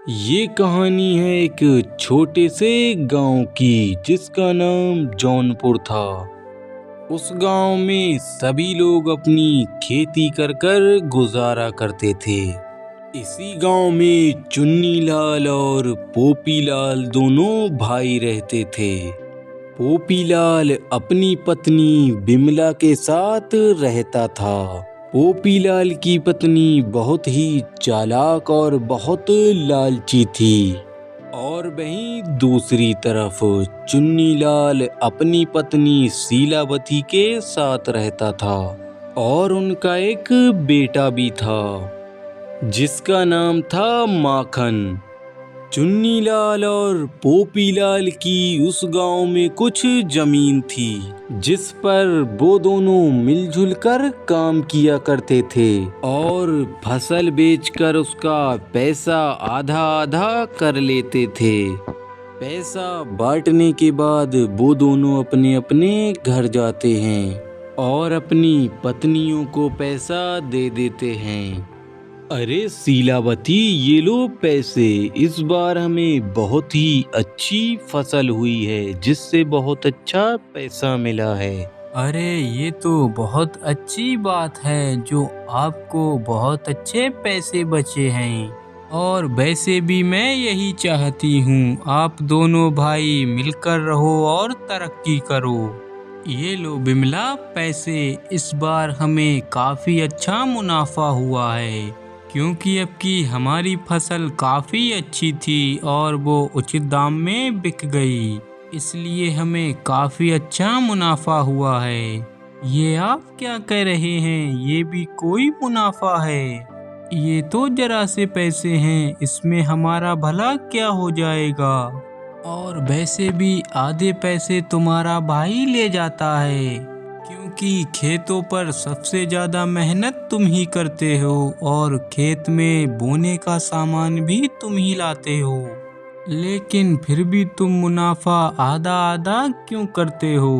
ये कहानी है एक छोटे से गांव की जिसका नाम जौनपुर था। उस गांव में सभी लोग अपनी खेती कर कर गुजारा करते थे। इसी गांव में चुन्नी लाल और पोपी लाल दोनों भाई रहते थे। पोपी लाल अपनी पत्नी बिमला के साथ रहता था। पोपीलाल की पत्नी बहुत ही चालाक और बहुत लालची थी और वहीं दूसरी तरफ चुन्नीलाल अपनी पत्नी शीलावती के साथ रहता था और उनका एक बेटा भी था जिसका नाम था माखन। चुन्नीलाल और पोपीलाल की उस गांव में कुछ जमीन थी जिस पर वो दोनों मिलजुल कर काम किया करते थे और फसल बेचकर उसका पैसा आधा आधा कर लेते थे। पैसा बांटने के बाद वो दोनों अपने अपने घर जाते हैं और अपनी पत्नियों को पैसा दे देते हैं। अरे शीलावती, ये लो पैसे, इस बार हमें बहुत ही अच्छी फसल हुई है जिससे बहुत अच्छा पैसा मिला है। अरे ये तो बहुत अच्छी बात है जो आपको बहुत अच्छे पैसे बचे हैं। और वैसे भी मैं यही चाहती हूँ आप दोनों भाई मिलकर रहो और तरक्की करो। ये लो बिमला पैसे, इस बार हमें काफ़ी अच्छा मुनाफा हुआ है क्योंकि अब की हमारी फसल काफ़ी अच्छी थी और वो उचित दाम में बिक गई, इसलिए हमें काफ़ी अच्छा मुनाफा हुआ है। ये आप क्या कह रहे हैं, ये भी कोई मुनाफा है? ये तो जरा से पैसे हैं, इसमें हमारा भला क्या हो जाएगा। और वैसे भी आधे पैसे तुम्हारा भाई ले जाता है क्योंकि खेतों पर सबसे ज़्यादा मेहनत तुम ही करते हो और खेत में बोने का सामान भी तुम ही लाते हो, लेकिन फिर भी तुम मुनाफा आधा आधा क्यों करते हो?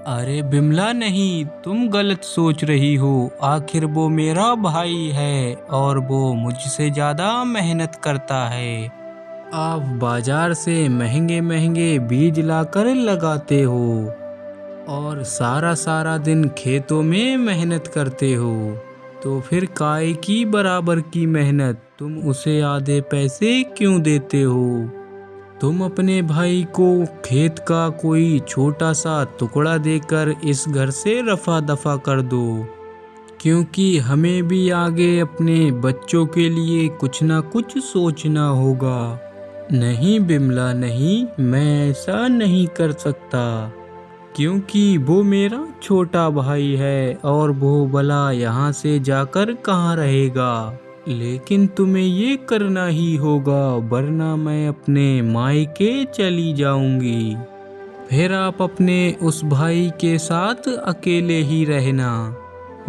अरे बिमला नहीं, तुम गलत सोच रही हो। आखिर वो मेरा भाई है और वो मुझसे ज़्यादा मेहनत करता है। आप बाजार से महंगे महंगे बीज लाकर लगाते हो और सारा सारा दिन खेतों में मेहनत करते हो, तो फिर काय की बराबर की मेहनत तुम उसे आधे पैसे क्यों देते हो? तुम अपने भाई को खेत का कोई छोटा सा टुकड़ा देकर इस घर से रफा दफा कर दो क्योंकि हमें भी आगे अपने बच्चों के लिए कुछ ना कुछ सोचना होगा। नहीं बिमला नहीं, मैं ऐसा नहीं कर सकता क्योंकि वो मेरा छोटा भाई है और वो भला यहाँ से जाकर कहाँ रहेगा। लेकिन तुम्हें ये करना ही होगा वरना मैं अपने मायके चली जाऊंगी, फिर आप अपने उस भाई के साथ अकेले ही रहना।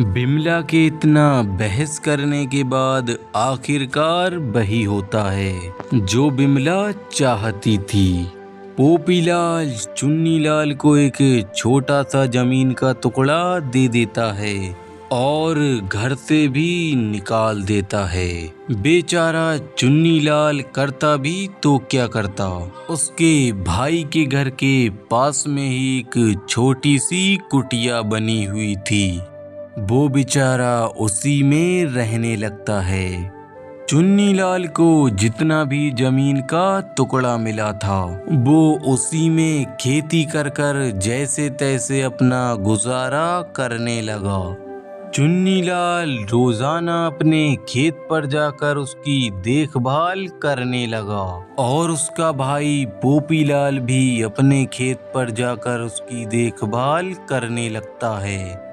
बिमला के इतना बहस करने के बाद आखिरकार वही होता है जो बिमला चाहती थी। पोपीलाल चुन्नीलाल को एक छोटा सा जमीन का टुकड़ा दे देता है और घर से भी निकाल देता है। बेचारा चुन्नीलाल करता भी तो क्या करता, उसके भाई के घर के पास में ही एक छोटी सी कुटिया बनी हुई थी। वो बेचारा उसी में रहने लगता है। चुन्नीलाल को जितना भी जमीन का टुकड़ा मिला था वो उसी में खेती कर कर जैसे तैसे अपना गुजारा करने लगा। चुन्नीलाल रोजाना अपने खेत पर जाकर उसकी देखभाल करने लगा और उसका भाई पोपीलाल भी अपने खेत पर जाकर उसकी देखभाल करने लगता है।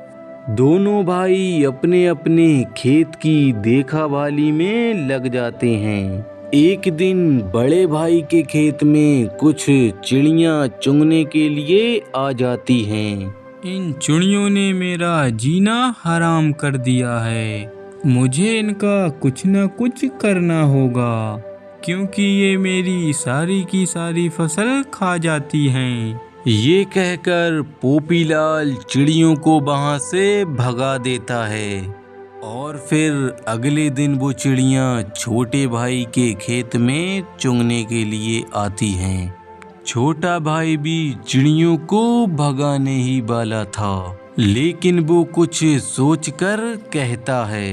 दोनों भाई अपने अपने खेत की देखभाली में लग जाते हैं। एक दिन बड़े भाई के खेत में कुछ चिड़ियां चुगने के लिए आ जाती हैं। इन चिड़ियों ने मेरा जीना हराम कर दिया है, मुझे इनका कुछ न कुछ करना होगा क्योंकि ये मेरी सारी की सारी फसल खा जाती हैं। ये कहकर पोपीलाल चिड़ियों को वहां से भगा देता है। और फिर अगले दिन वो चिड़ियाँ छोटे भाई के खेत में चुगने के लिए आती हैं। छोटा भाई भी चिड़ियों को भगाने ही वाला था, लेकिन वो कुछ सोचकर कहता है,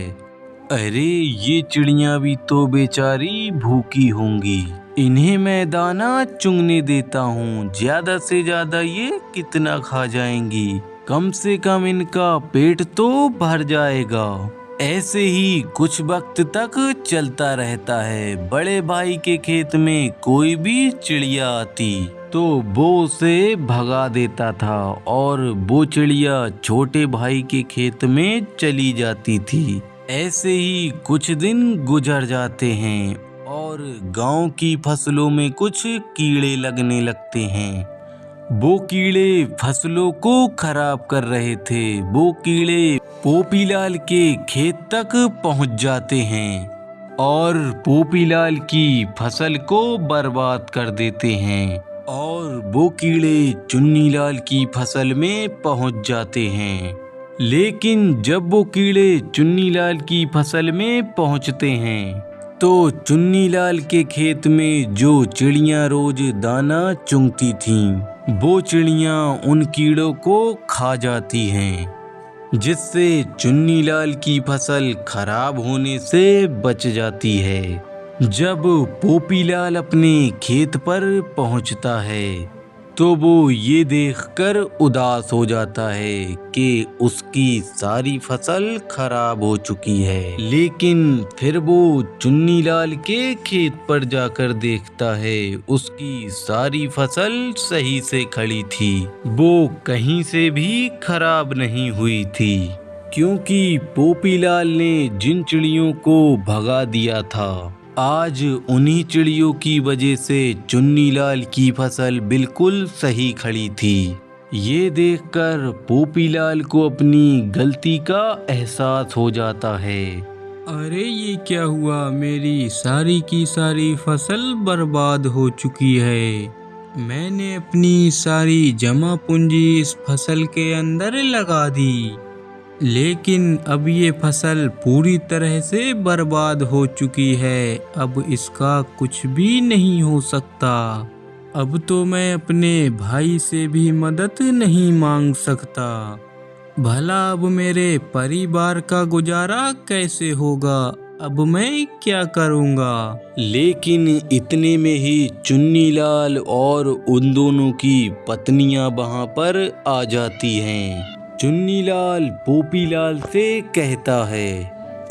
अरे ये चिड़ियाँ भी तो बेचारी भूखी होंगी, इन्हें मैं दाना चुगने देता हूँ, ज्यादा से ज्यादा ये कितना खा जाएंगी, कम से कम इनका पेट तो भर जाएगा। ऐसे ही कुछ वक्त तक चलता रहता है। बड़े भाई के खेत में कोई भी चिड़िया आती तो वो उसे भगा देता था और वो चिड़िया छोटे भाई के खेत में चली जाती थी। ऐसे ही कुछ दिन गुजर जाते हैं और गांव की फसलों में कुछ कीड़े लगने लगते हैं। वो कीड़े फसलों को खराब कर रहे थे। वो कीड़े पोपीलाल के खेत तक पहुंच जाते हैं और पोपीलाल की फसल को बर्बाद कर देते हैं। और वो कीड़े चुन्नीलाल की फसल में पहुंच जाते हैं। लेकिन जब वो कीड़े चुन्नीलाल की फसल में पहुंचते हैं तो चुन्नीलाल के खेत में जो चिड़ियाँ रोज दाना चुगती थीं, वो चिड़ियाँ उन कीड़ों को खा जाती हैं, जिससे चुन्नीलाल की फसल खराब होने से बच जाती है। जब पोपीलाल अपने खेत पर पहुंचता है तो वो ये देखकर उदास हो जाता है कि उसकी सारी फसल खराब हो चुकी है। लेकिन फिर वो चुन्नीलाल के खेत पर जाकर देखता है उसकी सारी फसल सही से खड़ी थी, वो कहीं से भी खराब नहीं हुई थी, क्योंकि पोपीलाल ने जिन चिड़ियों को भगा दिया था आज उन्हीं चिड़ियों की वजह से चुन्नीलाल की फसल बिल्कुल सही खड़ी थी। ये देखकर पोपीलाल को अपनी गलती का एहसास हो जाता है। अरे ये क्या हुआ, मेरी सारी की सारी फसल बर्बाद हो चुकी है। मैंने अपनी सारी जमा पूंजी इस फसल के अंदर लगा दी, लेकिन अब ये फसल पूरी तरह से बर्बाद हो चुकी है। अब इसका कुछ भी नहीं हो सकता। अब तो मैं अपने भाई से भी मदद नहीं मांग सकता। भला अब मेरे परिवार का गुजारा कैसे होगा? अब मैं क्या करूँगा? लेकिन इतने में ही चुन्नीलाल और उन दोनों की पत्नियां वहां पर आ जाती हैं। चुन्नीलाल पोपीलाल से कहता है,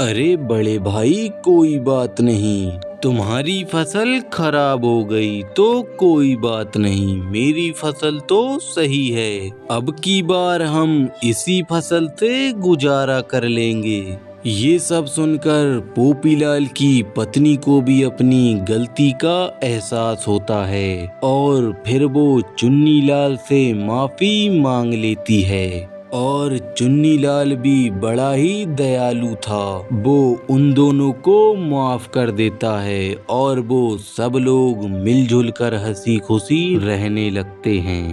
अरे बड़े भाई कोई बात नहीं, तुम्हारी फसल खराब हो गई तो कोई बात नहीं, मेरी फसल तो सही है, अब की बार हम इसी फसल से गुजारा कर लेंगे। ये सब सुनकर पोपीलाल की पत्नी को भी अपनी गलती का एहसास होता है और फिर वो चुन्नीलाल से माफी मांग लेती है। और चुन्नीलाल भी बड़ा ही दयालु था, वो उन दोनों को माफ कर देता है और वो सब लोग मिलजुल कर हंसी खुशी रहने लगते हैं।